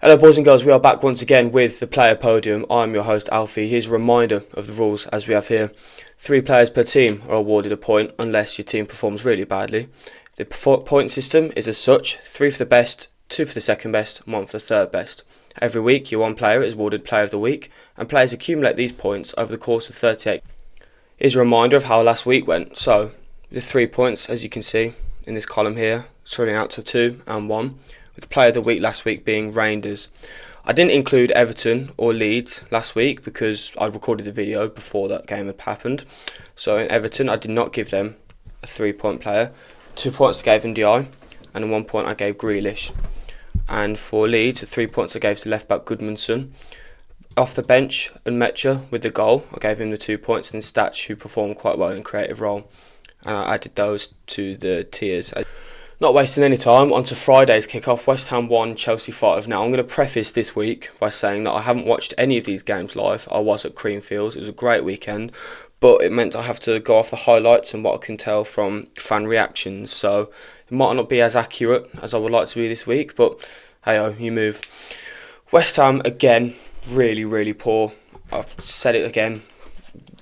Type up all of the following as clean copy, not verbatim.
Hello boys and girls, we are back once again with the player podium. I'm your host Alfie. Here's a reminder of the rules as we have here. 3 players per team are awarded a point unless your team performs really badly. The point system is as such: 3 for the best, 2 for the second best, and 1 for the third best. Every week your one player is awarded player of the week and players accumulate these points over the course of 38. Here's a reminder of how last week went. So the 3 points, as you can see in this column here, sorting out to 2 and 1. With the player of the week last week being Rangers. I didn't include Everton or Leeds last week because I recorded the video before that game had happened. So in Everton I did not give them a 3-point player. 2 points I gave NDI and 1 point I gave Grealish. And for Leeds, the 3 points I gave to left back Goodmanson. Off the bench and Metcha with the goal, I gave him the 2 points, and Statch, who performed quite well in creative role, and I added those to the tiers. Not wasting any time, on to Friday's kickoff. West Ham 1, Chelsea 5. Now I'm going to preface this week by saying that I haven't watched any of these games live. I was at Creamfields, it was a great weekend, but it meant I have to go off the highlights and what I can tell from fan reactions, so it might not be as accurate as I would like to be this week, but hey-oh, you move. West Ham again, really poor. I've said it again,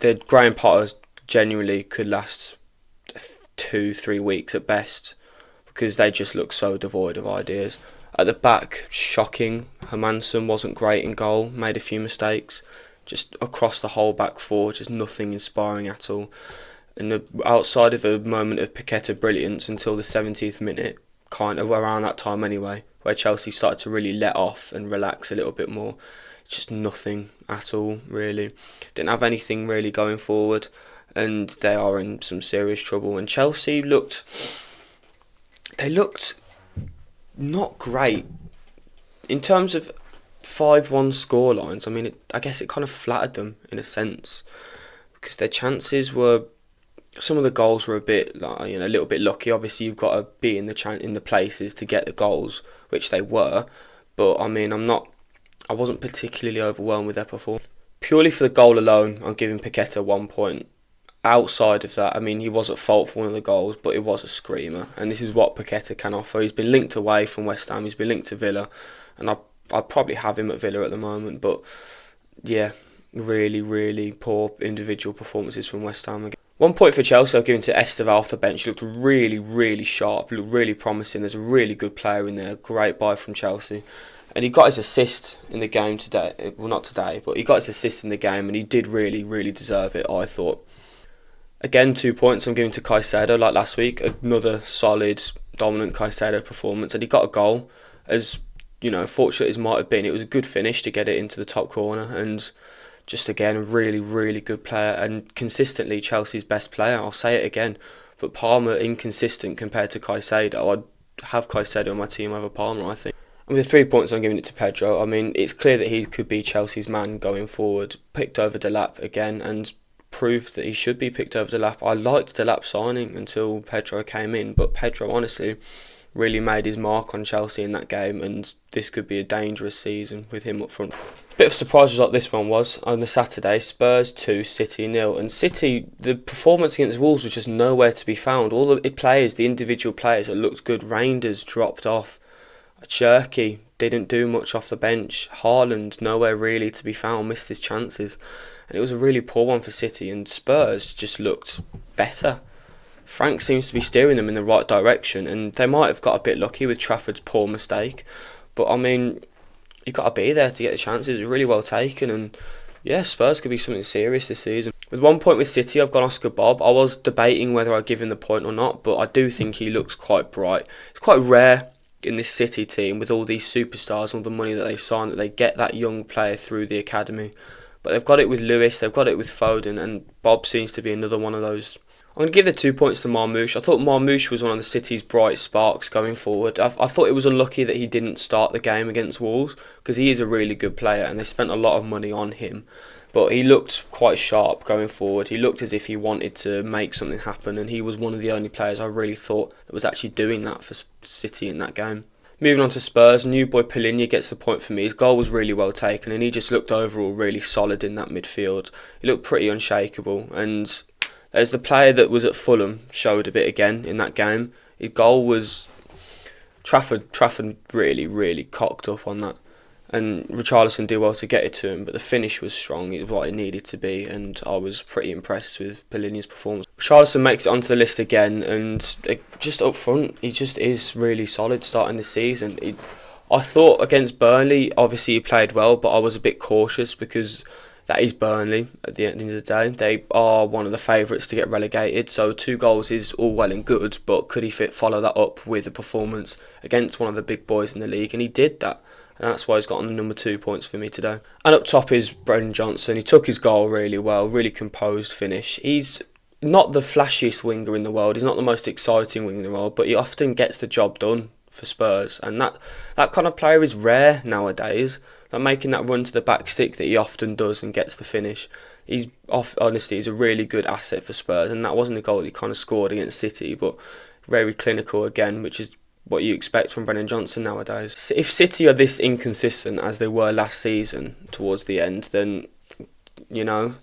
the Graham Potters genuinely could last 2-3 weeks at best, because they just look so devoid of ideas. At the back, shocking. Hermansen wasn't great in goal, made a few mistakes. Just across the whole back four, just nothing inspiring at all. And outside of a moment of Paqueta brilliance until the 70th minute, kind of around that time anyway, where Chelsea started to really let off and relax a little bit more. Just nothing at all, really. Didn't have anything really going forward, and they are in some serious trouble. And Chelsea looked not great in terms of 5-1 scorelines. I mean, I guess it kind of flattered them in a sense, because their chances were, some of the goals were a bit, a little bit lucky. Obviously, you've got to be in the places to get the goals, which they were. But I mean, I wasn't particularly overwhelmed with their performance. Purely for the goal alone, I'm giving Paqueta 1 point. Outside of that, I mean, he was at fault for one of the goals, but it was a screamer, and this is what Paqueta can offer. He's been linked away from West Ham, he's been linked to Villa, and I'd probably have him at Villa at the moment, but yeah, really poor individual performances from West Ham again. 1 point for Chelsea I've given to Esteval off the bench. He looked really sharp, looked really promising. There's a really good player in there, great buy from Chelsea. And he got his assist in the game today, well not today, but he got his assist in the game, and he did really deserve it, I thought. Again, 2 points I'm giving to Caicedo, like last week. Another solid, dominant Caicedo performance. And he got a goal. As, fortunate as might have been, it was a good finish to get it into the top corner. And just again, a really good player. And consistently Chelsea's best player. I'll say it again. But Palmer, inconsistent compared to Caicedo. I'd have Caicedo on my team over Palmer, I think. And with the 3 points I'm giving it to Pedro. I mean, it's clear that he could be Chelsea's man going forward. Picked over Delap again, and proved that he should be picked over Delap. I liked Delap signing until Pedro came in, but Pedro honestly really made his mark on Chelsea in that game, and this could be a dangerous season with him up front. Bit of a surprise result this one was on the Saturday. Spurs 2, City 0, and City, the performance against Wolves was just nowhere to be found. All the players, the individual players that looked good. Reinders dropped off. Cherky didn't do much off the bench. Haaland nowhere really to be found, missed his chances. And it was a really poor one for City, and Spurs just looked better. Frank seems to be steering them in the right direction, and they might have got a bit lucky with Trafford's poor mistake. But I mean, you've got to be there to get the chances. It's really well taken, and yeah, Spurs could be something serious this season. With 1 point with City, I've gone Oscar Bob. I was debating whether I'd give him the point or not, but I do think he looks quite bright. It's quite rare in this City team, with all these superstars and all the money that they sign, that they get that young player through the academy. But they've got it with Lewis, they've got it with Foden, and Bob seems to be another one of those. I'm going to give the 2 points to Marmoush. I thought Marmoush was one of the City's bright sparks going forward. I thought it was unlucky that he didn't start the game against Wolves, because he is a really good player and they spent a lot of money on him. But he looked quite sharp going forward. He looked as if he wanted to make something happen, and he was one of the only players I really thought that was actually doing that for City in that game. Moving on to Spurs, new boy Polinia gets the point for me. His goal was really well taken, and he just looked overall really solid in that midfield. He looked pretty unshakable, and as the player that was at Fulham showed a bit again in that game, his goal was Trafford really cocked up on that. and Richarlison did well to get it to him, but the finish was strong. It was what it needed to be, and I was pretty impressed with Pellini's performance. Richarlison makes it onto the list again, and just up front, he just is really solid starting the season. I thought against Burnley, obviously he played well, but I was a bit cautious because that is Burnley at the end of the day. They are one of the favourites to get relegated, so 2 goals is all well and good, but could he follow that up with a performance against one of the big boys in the league? And he did that, and that's why he's got on the number 2 points for me today. And up top is Brennan Johnson. He took his goal really well, really composed finish. He's not the flashiest winger in the world, he's not the most exciting winger in the world, but he often gets the job done for Spurs, and that kind of player is rare nowadays. Like making that run to the back stick that he often does and gets the finish. Honestly, he's a really good asset for Spurs, and that wasn't a goal that he kind of scored against City, but very clinical again, which is what you expect from Brennan Johnson nowadays. If City are this inconsistent as they were last season towards the end, then it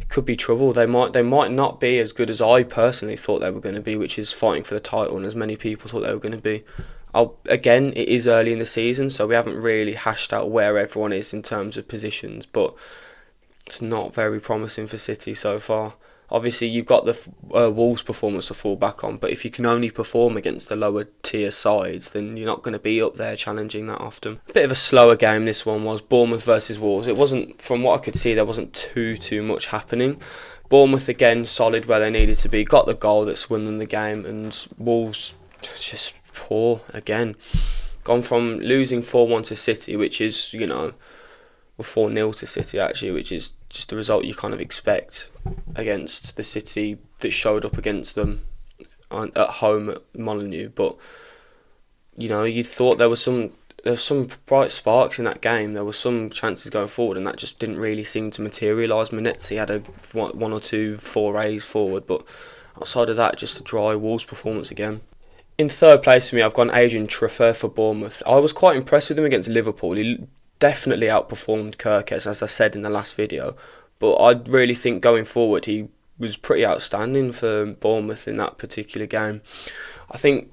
could be trouble. They might not be as good as I personally thought they were going to be, which is fighting for the title, and as many people thought they were going to be. Again, it is early in the season, so we haven't really hashed out where everyone is in terms of positions, but it's not very promising for City so far. Obviously, you've got the Wolves performance to fall back on, but if you can only perform against the lower tier sides, then you're not going to be up there challenging that often. A bit of a slower game this one was, Bournemouth versus Wolves. It wasn't, from what I could see, there wasn't too much happening. Bournemouth again solid where they needed to be, got the goal that's won them the game, and Wolves just poor again. Gone from losing 4-1 to City, which is, or 4-0 to City actually, which is just the result you kind of expect against the City that showed up against them at home at Molineux. But you thought there was some bright sparks in that game. There were some chances going forward, and that just didn't really seem to materialise. Manetzi had a 1 or 2 forays forward, but outside of that, just a dry Wolves performance again. In third place for me, I've gone Adrian Truffert for Bournemouth. I was quite impressed with him against Liverpool. He definitely outperformed Kirkes, as I said in the last video. But I really think going forward, he was pretty outstanding for Bournemouth in that particular game. I think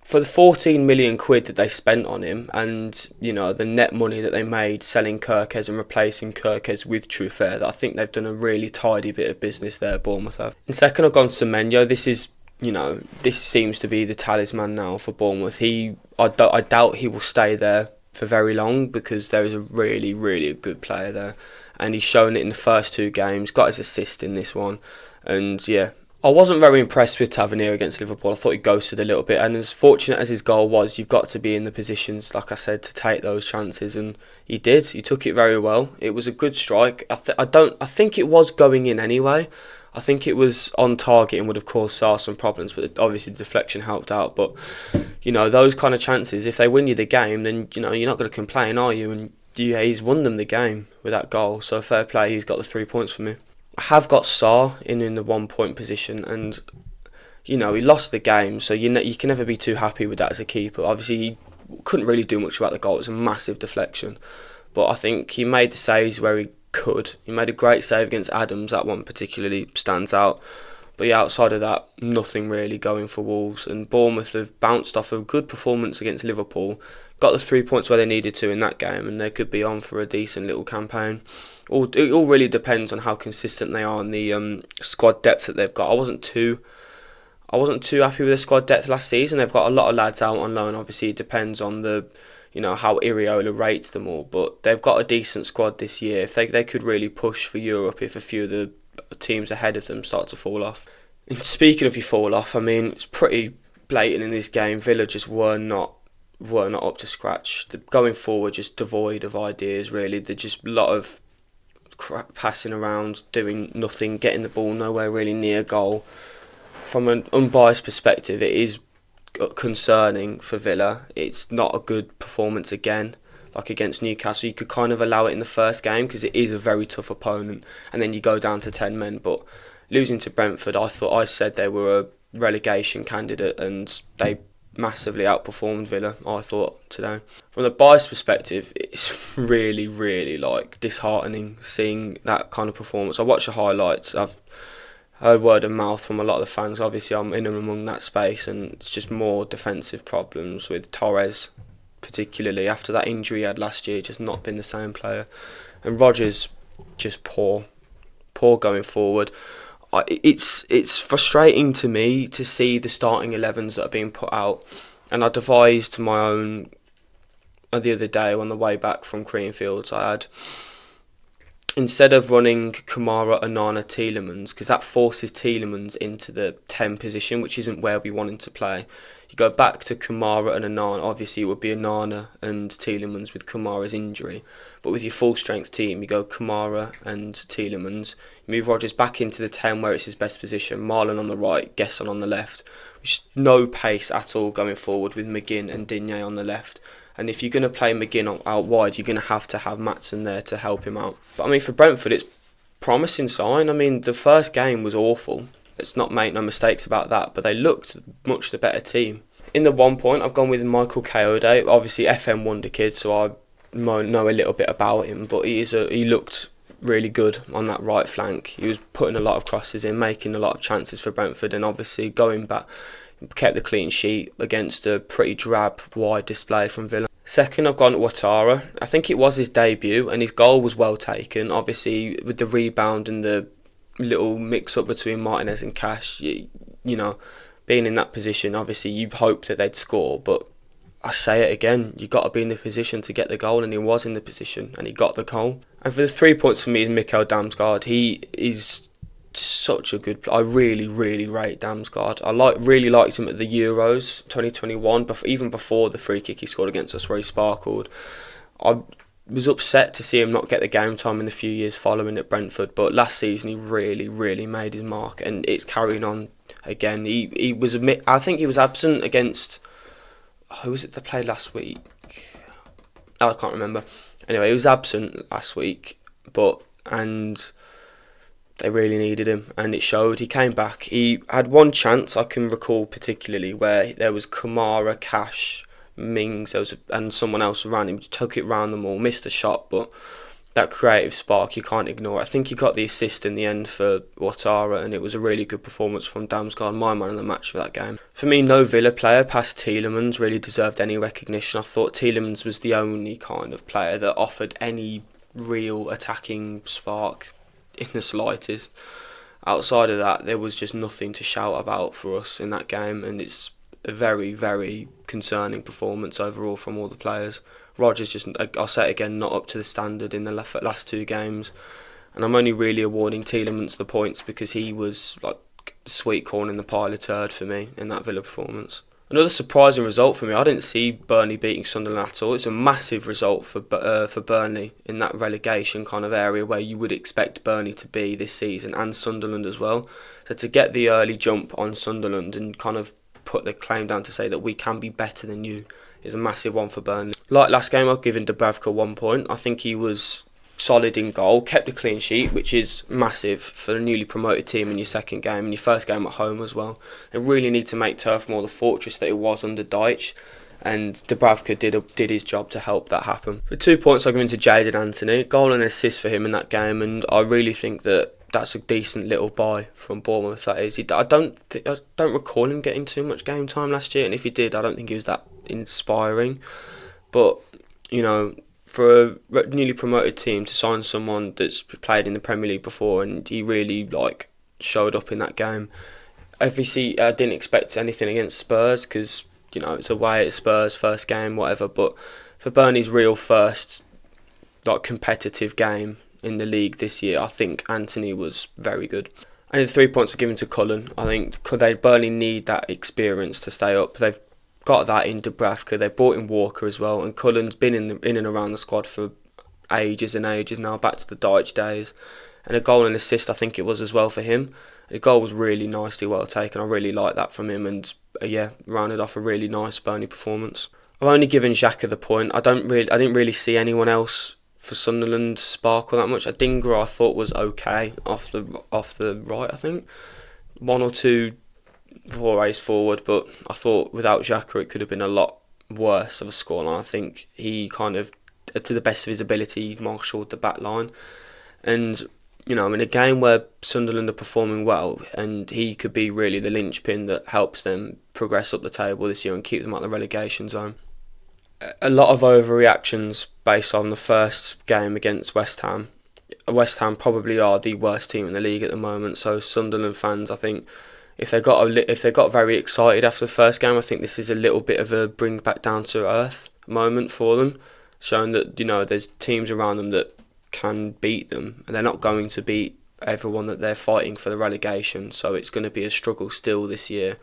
for the 14 million quid that they spent on him, and the net money that they made selling Kirkes and replacing Kirkes with Truffert, I think they've done a really tidy bit of business there, Bournemouth have. In second, I've gone Semenyo. This seems to be the talisman now for Bournemouth. I doubt he will stay there for very long because there is a really, really good player there. And he's shown it in the first 2 games, got his assist in this one. And yeah, I wasn't very impressed with Tavernier against Liverpool. I thought he ghosted a little bit. And as fortunate as his goal was, you've got to be in the positions, like I said, to take those chances. And he did. He took it very well. It was a good strike. I think it was going in anyway. I think it was on target and would have caused Sarr some problems, but obviously the deflection helped out. But, those kind of chances, if they win you the game, then, you're not going to complain, are you? And he's won them the game with that goal. So fair play, he's got the 3 points for me. I have got Sarr in the 1 point position, and, he lost the game, so you can never be too happy with that as a keeper. Obviously, he couldn't really do much about the goal. It was a massive deflection. But I think he made the saves where he could. He made a great save against Adams. That one particularly stands out. But yeah, outside of that, nothing really going for Wolves. And Bournemouth have bounced off a good performance against Liverpool. Got the 3 points where they needed to in that game, and they could be on for a decent little campaign. It all really depends on how consistent they are and the squad depth that they've got. I wasn't too happy with the squad depth last season. They've got a lot of lads out on loan. Obviously, it depends on how Iriola rates them all, but they've got a decent squad this year. If they could really push for Europe if a few of the teams ahead of them start to fall off. And speaking of you fall off, it's pretty blatant in this game. Villa just were not up to scratch. Going forward, just devoid of ideas really. They're just a lot of crap passing around, doing nothing, getting the ball nowhere really near goal. From an unbiased perspective, it is concerning for Villa. It's not a good performance again, like against Newcastle. You could kind of allow it in the first game because it is a very tough opponent, and then you go down to 10 men. But losing to Brentford, I said they were a relegation candidate, and they massively outperformed Villa, I thought, today. From the bias perspective, it's really, really disheartening seeing that kind of performance. I watched the highlights. I've heard word of mouth from a lot of the fans. Obviously, I'm in and among that space, and it's just more defensive problems with Torres particularly after that injury he had last year, just not been the same player. And Rodgers, just poor going forward. It's frustrating to me to see the starting 11s that are being put out, and I devised my own the other day on the way back from Creamfields. I had, instead of running Kamara, Onana, Tielemans, because that forces Tielemans into the 10 position, which isn't where we want him to play. You go back to Kamara and Onana. Obviously, it would be Onana and Tielemans with Kamara's injury. But with your full strength team, you go Kamara and Tielemans. You move Rodgers back into the 10 where it's his best position. Marlon on the right, Gesson on the left. Which no pace at all going forward with McGinn and Digne on the left. And if you're going to play McGinn out wide, you're going to have Maatsen there to help him out. But I mean, for Brentford, it's promising sign. I mean, the first game was awful. Let's not make no mistakes about that. But they looked much the better team. In the 1 point, I've gone with Michael Kayode. Obviously, FM wonder kid, so I know a little bit about him. But he looked really good on that right flank. He was putting a lot of crosses in, making a lot of chances for Brentford, and obviously going back, kept the clean sheet against a pretty drab wide display from Villa. Second, I've gone Ouattara. I think it was his debut, and his goal was well taken. Obviously, with the rebound and the little mix-up between Martinez and Cash, you know, being in that position, obviously, you hope that they'd score. But I say it again, you got to be in the position to get the goal, and he was in the position, and he got the goal. And for the 3 points for me is Mikkel Damsgaard. He is such a good player. I really rate Damsgaard. I really liked him at the Euros 2021, but even before the free kick he scored against us where he sparkled. I was upset to see him not get the game time in the few years following at Brentford, but last season he really made his mark, and it's carrying on again. He was I think he was absent against, who was it that played last week? I can't remember. Anyway, he was absent last week, and they really needed him, and it showed. He came back. He had one chance I can recall particularly where there was Kamara, Cash, Mings, and someone else around him. He took it round them all, missed the shot, but that creative spark you can't ignore. I think he got the assist in the end for Ouattara, and it was a really good performance from Damsgaard, my man of the match for that game. For me, no Villa player past Tielemans really deserved any recognition. I thought Tielemans was the only kind of player that offered any real attacking spark in the slightest. Outside of that, there was just nothing to shout about for us in that game, and it's a very concerning performance overall from all the players. Rodgers just, I'll say it again, not up to the standard in the last two games, and I'm only really awarding Tielemans the points because he was like sweet corn in the pile of turd for me in that Villa performance. Another surprising result for me, I didn't see Burnley beating Sunderland at all. It's a massive result for Burnley in that relegation kind of area where you would expect Burnley to be this season, and Sunderland as well. So to get the early jump on Sunderland and kind of put the claim down to say that we can be better than you is a massive one for Burnley. Like last game, I've given Dubravka 1 point. I think he was solid in goal, kept a clean sheet, which is massive for a newly promoted team in your second game and your first game at home as well. They really need to make Turf Moor the fortress that it was under Dyche, and Dubravka did his job to help that happen. For 2 points, I'll give him to Jadon Anthony. Goal and assist for him in that game, and I really think that's a decent little buy from Bournemouth. That is, I don't recall him getting too much game time last year, and if he did, I don't think he was that inspiring. But you know, for a newly promoted team to sign someone that's played in the Premier League before, and he really showed up in that game. Obviously, I didn't expect anything against Spurs because it's away at Spurs, first game, whatever. But for Burnley's real first competitive game in the league this year, I think Anthony was very good. And the 3 points are given to Cullen. I think Burnley need that experience to stay up. They've got that in Dubravka. They brought in Walker as well, and Cullen's been in and around the squad for ages and ages now, back to the Dyche days. And a goal and assist, I think it was as well for him. The goal was really nicely well taken. I really like that from him, and rounded off a really nice Burnley performance. I've only given Xhaka the point. I didn't really see anyone else for Sunderland sparkle that much. Adingra I thought was okay off the right. I think 1 or 2 forays forward, but I thought without Xhaka it could have been a lot worse of a scoreline. I think he kind of, to the best of his ability, marshalled the back line, and in a game where Sunderland are performing well, and he could be really the linchpin that helps them progress up the table this year and keep them out of the relegation zone. a lot of overreactions based on the first game against West Ham. West Ham probably are the worst team in the league at the moment. So Sunderland fans, I think, if they got very excited after the first game, I think this is a little bit of a bring back down to earth moment for them, showing that there's teams around them that can beat them, and they're not going to beat everyone that they're fighting for the relegation. So it's going to be a struggle still this year.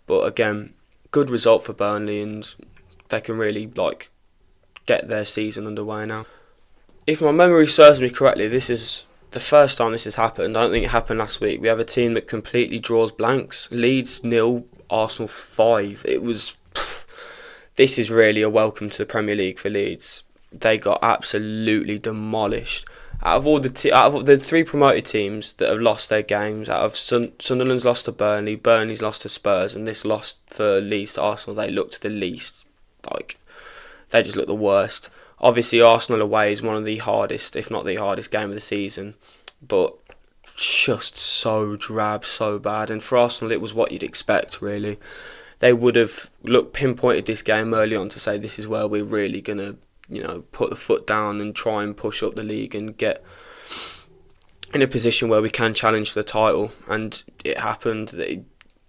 But again, good result for Burnley, and they can really get their season underway now. If my memory serves me correctly, this is the first time this has happened. I don't think it happened last week. We have a team that completely draws blanks. Leeds 0, Arsenal 5. This is really a welcome to the Premier League for Leeds. They got absolutely demolished. Out of the three promoted teams that have lost their games, out of Sunderland's lost to Burnley, Burnley's lost to Spurs, and this lost for Leeds to Arsenal, they looked the least. They just look the worst. Obviously, Arsenal away is one of the hardest, if not the hardest game of the season, but just so drab, so bad. And for Arsenal, it was what you'd expect, really. They would have pinpointed this game early on to say this is where we're really going to, put the foot down and try and push up the league and get in a position where we can challenge for the title. And it happened.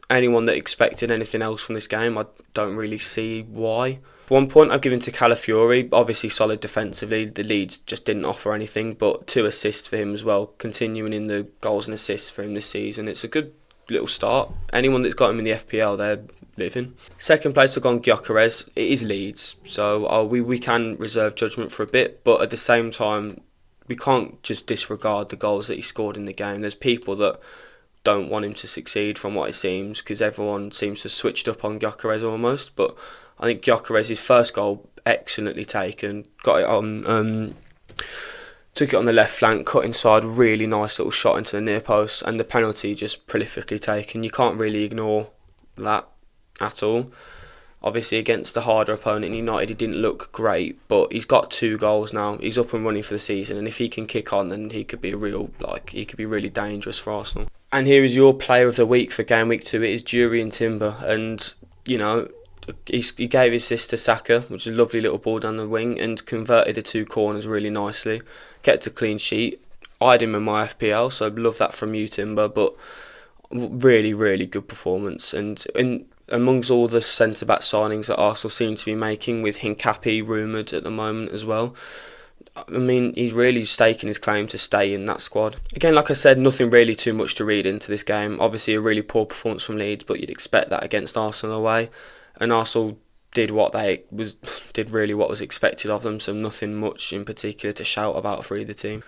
Anyone that expected anything else from this game, I don't really see why. One point I've given to Calafiori, obviously solid defensively. The Leeds just didn't offer anything, but 2 assists for him as well, continuing in the goals and assists for him this season. It's a good little start. Anyone that's got him in the FPL, they're living. Second place have gone Gyökeres. It is Leeds, so we can reserve judgment for a bit, but at the same time, we can't just disregard the goals that he scored in the game. There's people that don't want him to succeed from what it seems, because everyone seems to have switched up on Gyökeres almost, but I think Gyökeres' first goal, excellently taken, got it on, took it on the left flank, cut inside, really nice little shot into the near post, and the penalty just prolifically taken. You can't really ignore that at all. Obviously, against a harder opponent, United, he didn't look great, but he's got 2 goals now. He's up and running for the season, and if he can kick on, then he could be really dangerous for Arsenal. And here is your player of the week for game week 2. It is Jurriën Timber, and he gave his assist to Saka, which is a lovely little ball down the wing, and converted the 2 corners really nicely. Kept a clean sheet. I had him in my FPL, so I love that from you, Timber. But really, really good performance. And amongst all the centre-back signings that Arsenal seem to be making, with Hincapié rumoured at the moment as well, I mean, he's really staking his claim to stay in that squad. Again, like I said, nothing really too much to read into this game. Obviously, a really poor performance from Leeds, but you'd expect that against Arsenal away. And Arsenal did what was expected of them, so nothing much in particular to shout about for either team.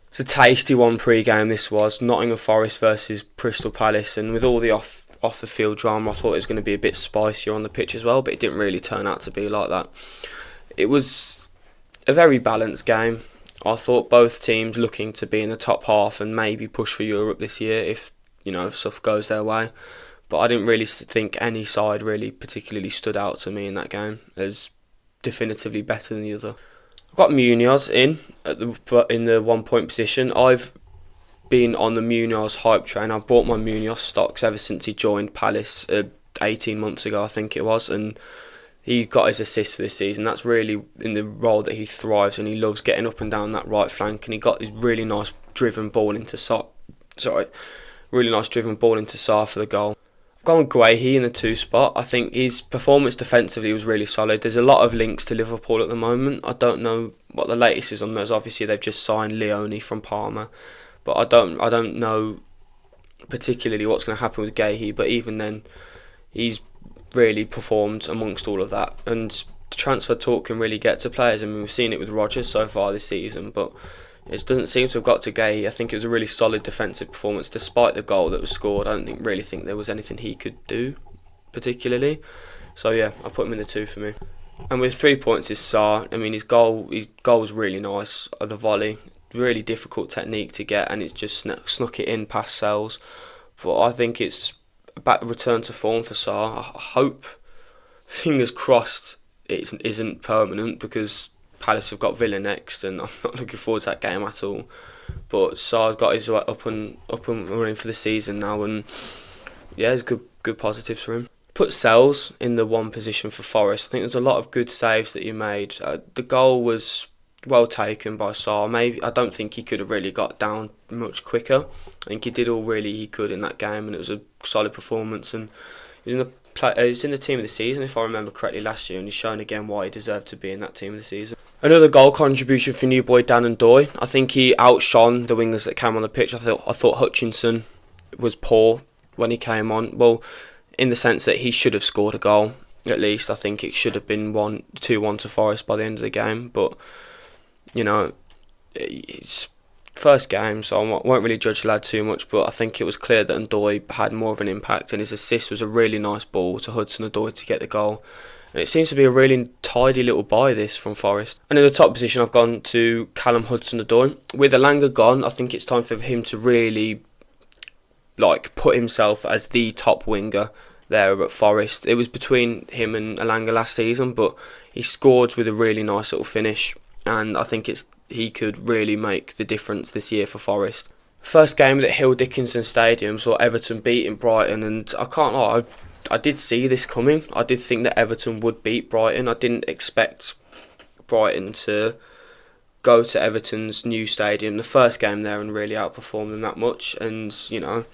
It's a tasty one pre-game this was, Nottingham Forest versus Crystal Palace, and with all the off the field drama, I thought it was going to be a bit spicier on the pitch as well, but it didn't really turn out to be like that. It was a very balanced game. I thought both teams looking to be in the top half and maybe push for Europe this year if stuff goes their way. But I didn't really think any side really particularly stood out to me in that game as definitively better than the other. I've got Munoz in the 1 point position. I've been on the Munoz hype train. I've bought my Munoz stocks ever since he joined Palace 18 months ago, I think it was, and he got his assist for this season. That's really in the role that he thrives, and he loves getting up and down that right flank, and he got his really nice driven ball into Sarr for the goal. Gone Guehi in the 2 spot. I think his performance defensively was really solid. There's a lot of links to Liverpool at the moment. I don't know what the latest is on those. Obviously, they've just signed Leone from Parma, but I don't know particularly what's going to happen with Guehi. But even then, he's really performed amongst all of that. And the transfer talk can really get to players. I mean, we've seen it with Rodgers so far this season, but it doesn't seem to have got to Guehi. I think it was a really solid defensive performance despite the goal that was scored. I don't really think there was anything he could do particularly. So yeah, I put him in the 2 for me. And with 3 points is Sarr. I mean, his goal was really nice. The volley, really difficult technique to get, and it's just snuck it in past Sells. But I think it's a return to form for Sarr. I hope, fingers crossed, it isn't permanent, because Palace have got Villa next, and I'm not looking forward to that game at all. But Sarr's got his up and running for the season now, and yeah, it's good positives for him. put Sells in the one position for Forest. I think there's a lot of good saves that he made. The goal was well taken by Sarr. Maybe I don't think he could have really got down much quicker. I think he did all really he could in that game, and it was a solid performance. And he was in he's in the team of the season, if I remember correctly, last year, and he's shown again why he deserved to be in that team of the season. Another goal contribution for new boy Dan and Doy. I think he outshone the wingers that came on the pitch. I thought Hutchinson was poor when he came on. Well, in the sense that he should have scored a goal, at least. I think it should have been 2-1 to Forest by the end of the game. But, you know, it's first game, so I won't really judge the lad too much. But I think it was clear that Ndoye had more of an impact, and his assist was a really nice ball to Hudson-Odoi to get the goal. And it seems to be a really tidy little buy, this, from Forest. And in the top position, I've gone to Callum Hudson-Odoi. With Elanga gone, I think it's time for him to really put himself as the top winger there at Forest. It was between him and Elanga last season, but he scored with a really nice little finish, and I think he could really make the difference this year for Forest. First game at Hill Dickinson Stadium saw Everton beating Brighton, and I can't lie, I did see this coming. I did think that Everton would beat Brighton. I didn't expect Brighton to go to Everton's new stadium, the first game there, and really outperform them that much. And, you know,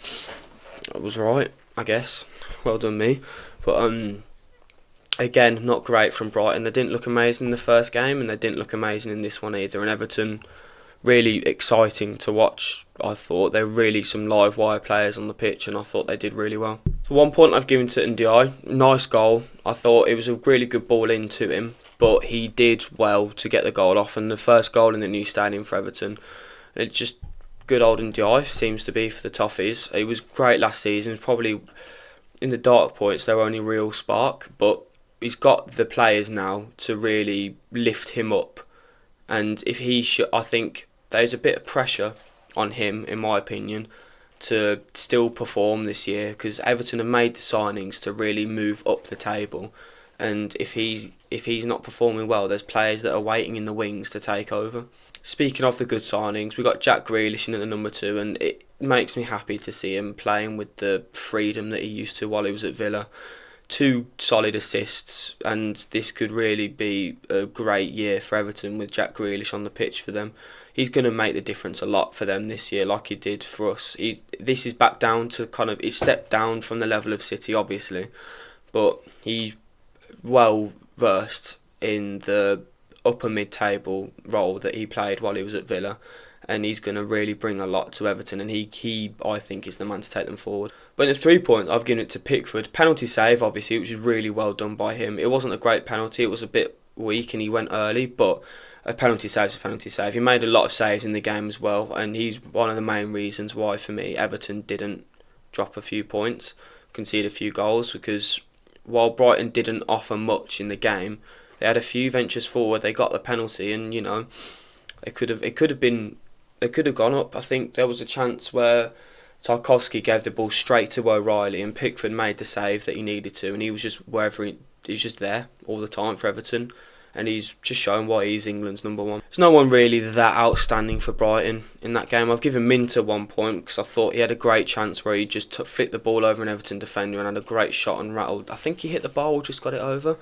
I was right, I guess. Well done me. But again, not great from Brighton. They didn't look amazing in the first game, and they didn't look amazing in this one either. And Everton, really exciting to watch, I thought. There were really some live wire players on the pitch, and I thought they did really well. So 1 point I've given to Ndiaye. Nice goal. I thought it was a really good ball into him, but he did well to get the goal off, and the first goal in the new stadium for Everton. It's just good old Ndiaye, seems to be, for the Toffees. He was great last season. Probably in the dark points their only real spark, but he's got the players now to really lift him up. And if he should, I think there's a bit of pressure on him, in my opinion, to still perform this year, because Everton have made the signings to really move up the table. And if he's not performing well, there's players that are waiting in the wings to take over. Speaking of the good signings, we got Jack Grealish in at the number 2, and it makes me happy to see him playing with the freedom that he used to while he was at Villa. 2 solid assists, and this could really be a great year for Everton with Jack Grealish on the pitch for them. He's going to make the difference a lot for them this year, like he did for us. This is back down to he's stepped down from the level of City, obviously, but he's well versed in the upper mid-table role that he played while he was at Villa, and he's going to really bring a lot to Everton, and he I think is the man to take them forward. But in the 3 points, I've given it to Pickford. Penalty save, obviously, which was really well done by him. It wasn't a great penalty, it was a bit weak and he went early, but a penalty save is a penalty save. He made a lot of saves in the game as well, and he's one of the main reasons why, for me, Everton didn't drop a few points, concede a few goals, because while Brighton didn't offer much in the game, they had a few ventures forward, they got the penalty, and, you know, they could have gone up. I think there was a chance where Tarkowski gave the ball straight to O'Reilly, and Pickford made the save that he needed to, and he was just he was just there all the time for Everton, and he's just shown why he's England's number 1. There's no one really that outstanding for Brighton in that game. I've given Minter 1 point because I thought he had a great chance where he just flicked the ball over an Everton defender and had a great shot and rattled. I think he hit the bar, just got it over.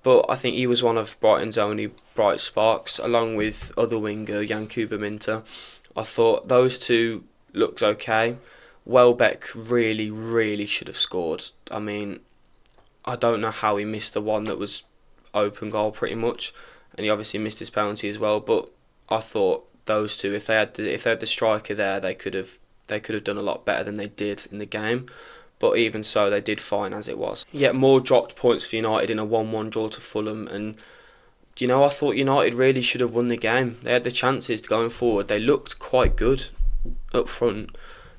But I think he was one of Brighton's only bright sparks, along with other winger Yankuba Minter. I thought those two looked okay. Welbeck really, really should have scored. I mean, I don't know how he missed the one that was open goal pretty much, and he obviously missed his penalty as well. But I thought those two, if they had the striker there, they could have done a lot better than they did in the game. But even so, they did fine as it was. Yet more dropped points for United in a 1-1 draw to Fulham, and you know, I thought United really should have won the game. They had the chances going forward. They looked quite good up front,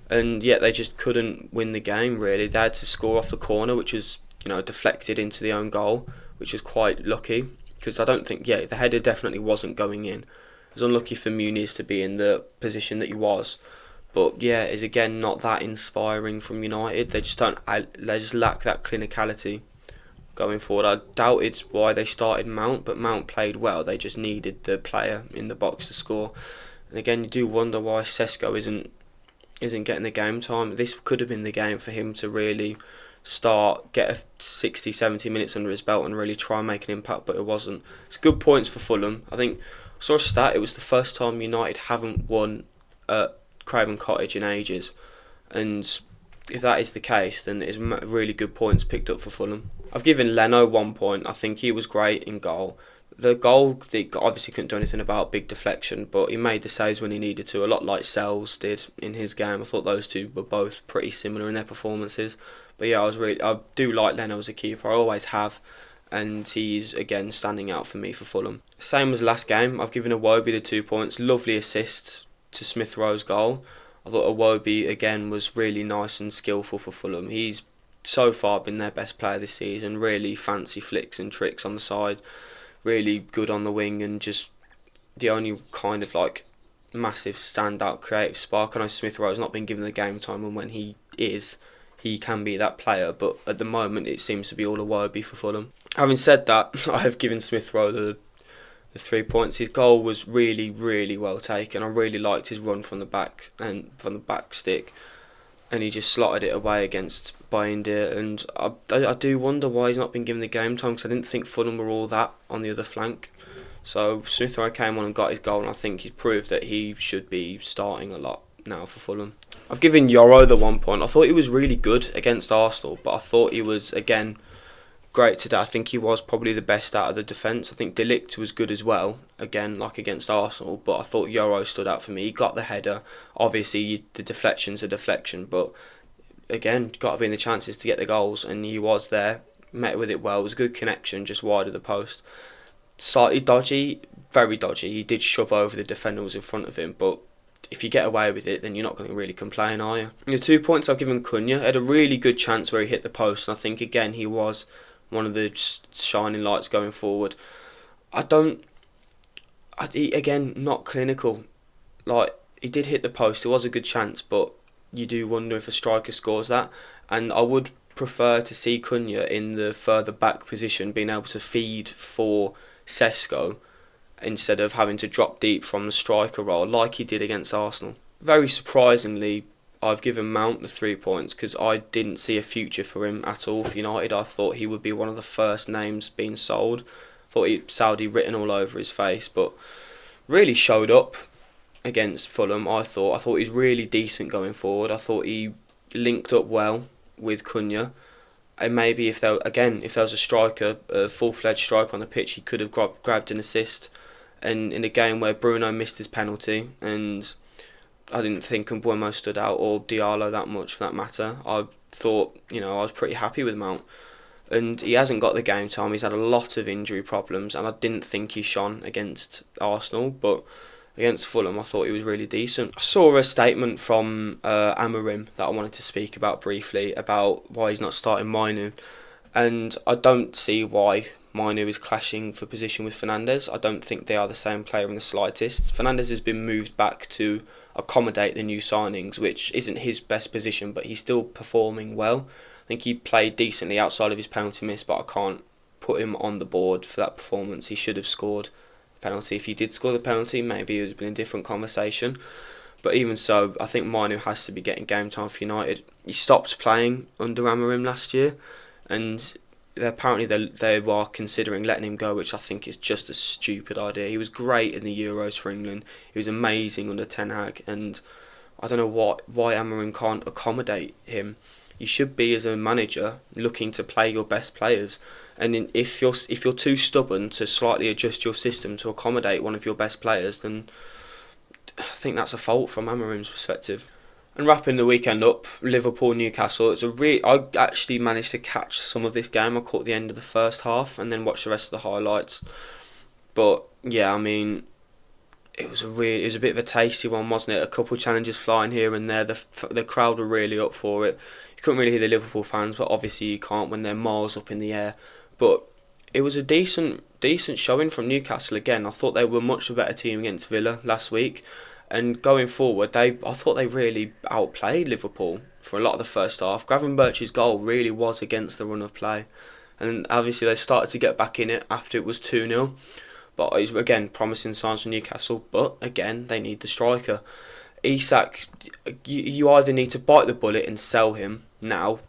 and yet they just couldn't win the game, really. They had to score off the corner, which was, you know, deflected into the own goal, which was quite lucky, because I don't think, the header definitely wasn't going in. It was unlucky for Muniz to be in the position that he was. But yeah, it's again not that inspiring from United. They just lack that clinicality going forward. I doubted why they started Mount, but Mount played well. They just needed the player in the box to score. And again, you do wonder why Sesko isn't getting the game time. This could have been the game for him to really start, get a 60, 70 minutes under his belt and really try and make an impact, but it wasn't. It's good points for Fulham. I think I saw a stat, it was the first time United haven't won at Craven Cottage in ages, and if that is the case, then it's really good points picked up for Fulham. I've given Leno 1 point. I think he was great in goal. The goal, they obviously couldn't do anything about, big deflection, but he made the saves when he needed to, a lot like Sells did in his game. I thought those two were both pretty similar in their performances. But yeah, I do like Leno as a keeper, I always have, and he's again standing out for me for Fulham. Same as last game, I've given Iwobi the 2 points, lovely assist to Smith Rowe's goal. I thought Iwobi again was really nice and skillful for Fulham. He's so far been their best player this season, really fancy flicks and tricks on the side, really good on the wing, and just the only kind of like massive standout creative spark. I know Smith Rowe's not been given the game time, and when he is, he can be that player, but at the moment it seems to be all Iwobi for Fulham. Having said that, I have given Smith Rowe the 3 points. His goal was really, really well taken. I really liked his run from the back and from the back stick, and he just slotted it away against Bayindir. And I do wonder why he's not been given the game time, because I didn't think Fulham were all that on the other flank. So Smith Rowe came on and got his goal, and I think he's proved that he should be starting a lot now for Fulham. I've given Yoro the 1 point. I thought he was really good against Arsenal, but I thought he was again great today. I think he was probably the best out of the defence. I think De Ligt was good as well, again, like against Arsenal, but I thought Yoro stood out for me. He got the header. Obviously, the deflection's a deflection, but again, got to be in the chances to get the goals, and he was there, met with it well. It was a good connection, just wide of the post. Slightly dodgy, very dodgy. He did shove over the defender who was in front of him, but if you get away with it, then you're not going to really complain, are you? And the 2 points I've given Cunha. Had a really good chance where he hit the post, and I think, again, he was one of the shining lights going forward. Again, not clinical. Like, he did hit the post, it was a good chance, but you do wonder if a striker scores that. And I would prefer to see Cunha in the further back position, being able to feed for Sesko, instead of having to drop deep from the striker role like he did against Arsenal. Very surprisingly, I've given Mount the 3 points because I didn't see a future for him at all for United. I thought he would be one of the first names being sold. Thought he Saudi written all over his face, but really showed up against Fulham. I thought he's really decent going forward. I thought he linked up well with Cunha. And maybe if there was a striker, a full-fledged striker on the pitch, he could have grabbed an assist. And in a game where Bruno missed his penalty, and I didn't think Mbeumo stood out, or Diallo that much for that matter, I thought, I was pretty happy with Mount. And he hasn't got the game time. He's had a lot of injury problems, and I didn't think he shone against Arsenal, but against Fulham I thought he was really decent. I saw a statement from Amorim that I wanted to speak about briefly, about why he's not starting Mainu, and I don't see why Mainu is clashing for position with Fernandes. I don't think they are the same player in the slightest. Fernandes has been moved back to accommodate the new signings, which isn't his best position, but he's still performing well. I think he played decently outside of his penalty miss, but I can't put him on the board for that performance. He should have scored the penalty. If he did score the penalty, maybe it would have been a different conversation. But even so, I think Mainu has to be getting game time for United. He stopped playing under Amorim last year, and apparently they were considering letting him go, which I think is just a stupid idea. He was great in the Euros for England. He was amazing under Ten Hag, and I don't know why Amorim can't accommodate him. You should be, as a manager, looking to play your best players, and if you're too stubborn to slightly adjust your system to accommodate one of your best players, then I think that's a fault from Amorim's perspective. And wrapping the weekend up, Liverpool-Newcastle. I actually managed to catch some of this game. I caught the end of the first half and then watched the rest of the highlights. But yeah, I mean, it was a bit of a tasty one, wasn't it? A couple of challenges flying here and there. The crowd were really up for it. You couldn't really hear the Liverpool fans, but obviously you can't when they're miles up in the air. But it was a decent showing from Newcastle again. I thought they were much a better team against Villa last week. And going forward, I thought they really outplayed Liverpool for a lot of the first half. Gravenberch's goal really was against the run of play. And obviously they started to get back in it after it was 2-0. But it's, again, promising signs from Newcastle. But, again, they need the striker. Isak, you either need to bite the bullet and sell him now,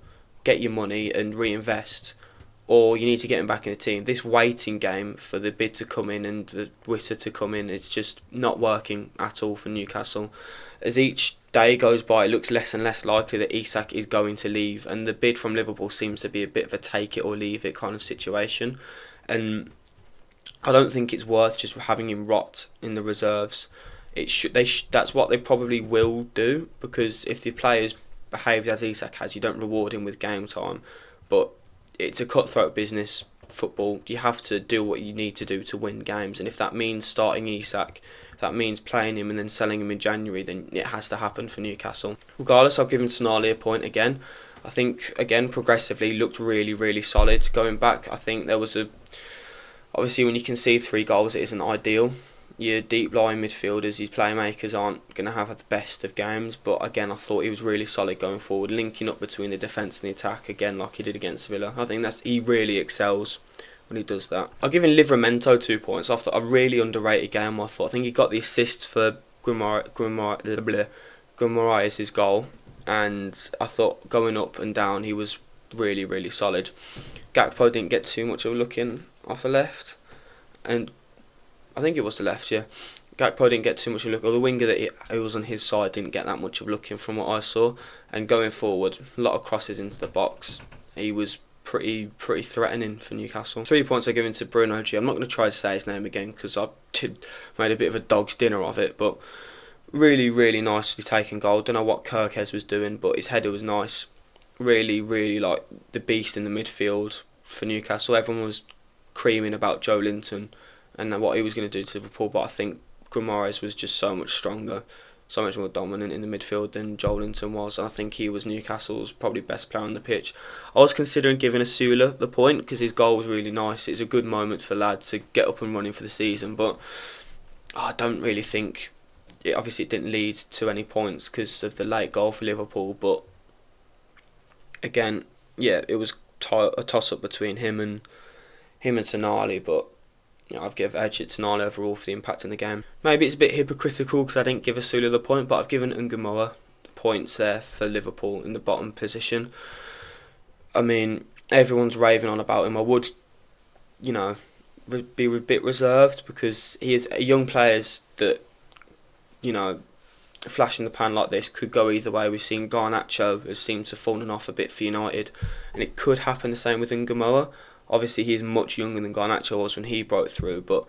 get your money and reinvest, or you need to get him back in the team. This waiting game for the bid to come in and the Witter to come in, it's just not working at all for Newcastle. As each day goes by, it looks less and less likely that Isak is going to leave, and the bid from Liverpool seems to be a bit of a take it or leave it kind of situation. And I don't think it's worth just having him rot in the reserves. That's what they probably will do, because if the players behaved as Isak has, you don't reward him with game time. But it's a cutthroat business, football. You have to do what you need to do to win games, and if that means starting Isak, if that means playing him and then selling him in January, then it has to happen for Newcastle. Regardless, I've given Tonali a point again. I think, again, progressively looked really, really solid. Going back, I think there was obviously when you can see 3 goals, it isn't ideal. Your deep line midfielders, your playmakers aren't going to have the best of games, but again, I thought he was really solid going forward, linking up between the defence and the attack again, like he did against Villa. I think he really excels when he does that. I've given Livramento 2 points. I thought a really underrated game. I think he got the assists for Guimaraes' goal, and I thought going up and down, he was really, really solid. Gakpo didn't get too much of a look in off the left, and I think it was the left, yeah. Gakpo didn't get too much of a look, or the winger that he was on his side didn't get that much of a look in from what I saw. And going forward, a lot of crosses into the box. He was pretty threatening for Newcastle. 3 points are given to Bruno G. I'm not going to try to say his name again because I made a bit of a dog's dinner of it, but really, really nicely taken goal. Don't know what Kirkes was doing, but his header was nice. Really, really like the beast in the midfield for Newcastle. Everyone was creaming about Joe Linton and what he was going to do to Liverpool, but I think Guimaraes was just so much stronger, so much more dominant in the midfield than Joe Linton was. I think he was Newcastle's probably best player on the pitch. I was considering giving Asula the point because his goal was really nice. It's a good moment for lad to get up and running for the season, but I don't really think obviously it didn't lead to any points because of the late goal for Liverpool, but again, yeah, it was a toss-up between him and Tonali, but I've given edge to Tonali overall for the impact in the game. Maybe it's a bit hypocritical because I didn't give Asula the point, but I've given Ngumoa points there for Liverpool in the bottom position. I mean, everyone's raving on about him. I would, be a bit reserved because he is young players that, flash in the pan like this could go either way. We've seen Garnacho has seemed to have fallen off a bit for United, and it could happen the same with Ngumoa. Obviously, he's much younger than Garnacho was when he broke through, but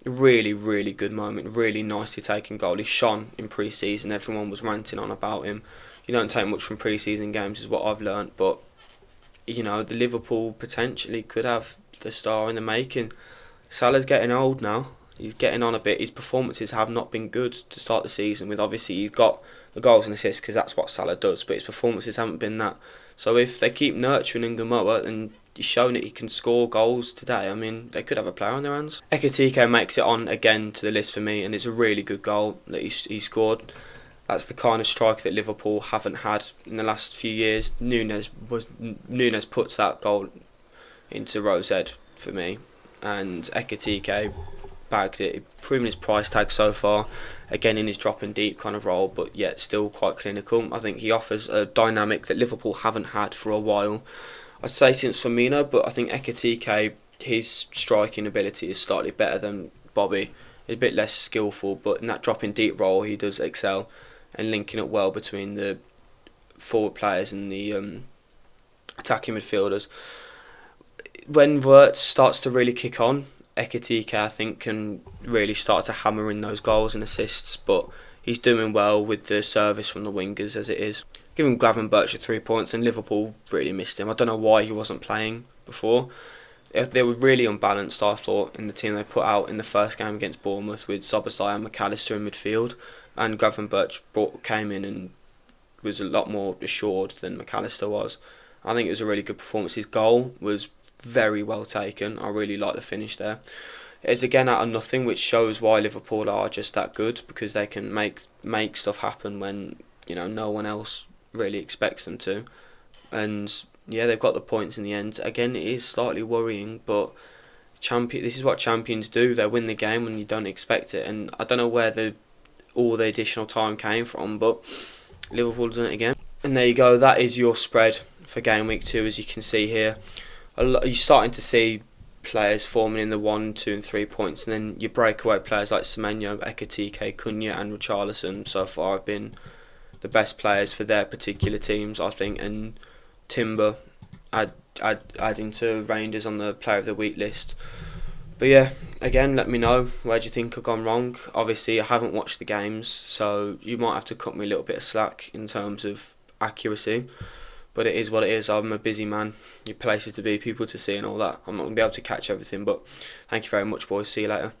really, really good moment. Really nicely taken goal. He shone in pre-season. Everyone was ranting on about him. You don't take much from pre-season games, is what I've learnt. But the Liverpool potentially could have the star in the making. Salah's getting old now. He's getting on a bit. His performances have not been good to start the season with. Obviously, he's got the goals and assists because that's what Salah does, but his performances haven't been that. So if they keep nurturing Ngumoa and he's shown that he can score goals today, I mean, they could have a player on their hands. Ekitike makes it on again to the list for me, and it's a really good goal that he scored. That's the kind of striker that Liverpool haven't had in the last few years. Nunes puts that goal into Rose's head for me, and Ekitike bagged it. He's proven his price tag so far, again in his drop and deep kind of role, but yet still quite clinical. I think he offers a dynamic that Liverpool haven't had for a while. I'd say since Firmino, but I think Ekitike, his striking ability is slightly better than Bobby. He's a bit less skillful, but in that drop in deep role he does excel, and linking up well between the forward players and the attacking midfielders. When Wirtz starts to really kick on, Ekitike, I think, can really start to hammer in those goals and assists, but he's doing well with the service from the wingers as it is. Giving Gravenberch 3 points, and Liverpool really missed him. I don't know why he wasn't playing before. They were really unbalanced, I thought, in the team they put out in the first game against Bournemouth with Szoboszlai and McAllister in midfield, and Gravenberch came in and was a lot more assured than McAllister was. I think it was a really good performance. His goal was very well taken. I really like the finish there. It's again out of nothing, which shows why Liverpool are just that good, because they can make stuff happen when no one else really expects them to. And yeah, they've got the points in the end. Again, it is slightly worrying, but this is what champions do. They win the game when you don't expect it, and I don't know where all the additional time came from, but Liverpool done it again. And there you go, that is your spread for game week 2, as you can see here. You're starting to see players forming in the 1, 2 and 3 points, and then your breakaway players like Semenyo, Ekatike, Cunha and Richarlison so far have been the best players for their particular teams, I think, and Timber adding to Rangers on the player of the week list. But yeah, again, let me know, where do you think I've gone wrong? Obviously I haven't watched the games, so you might have to cut me a little bit of slack in terms of accuracy, but it is what it is. I'm a busy man, your places to be, people to see and all that. I'm not going to be able to catch everything, but thank you very much, boys. See you later.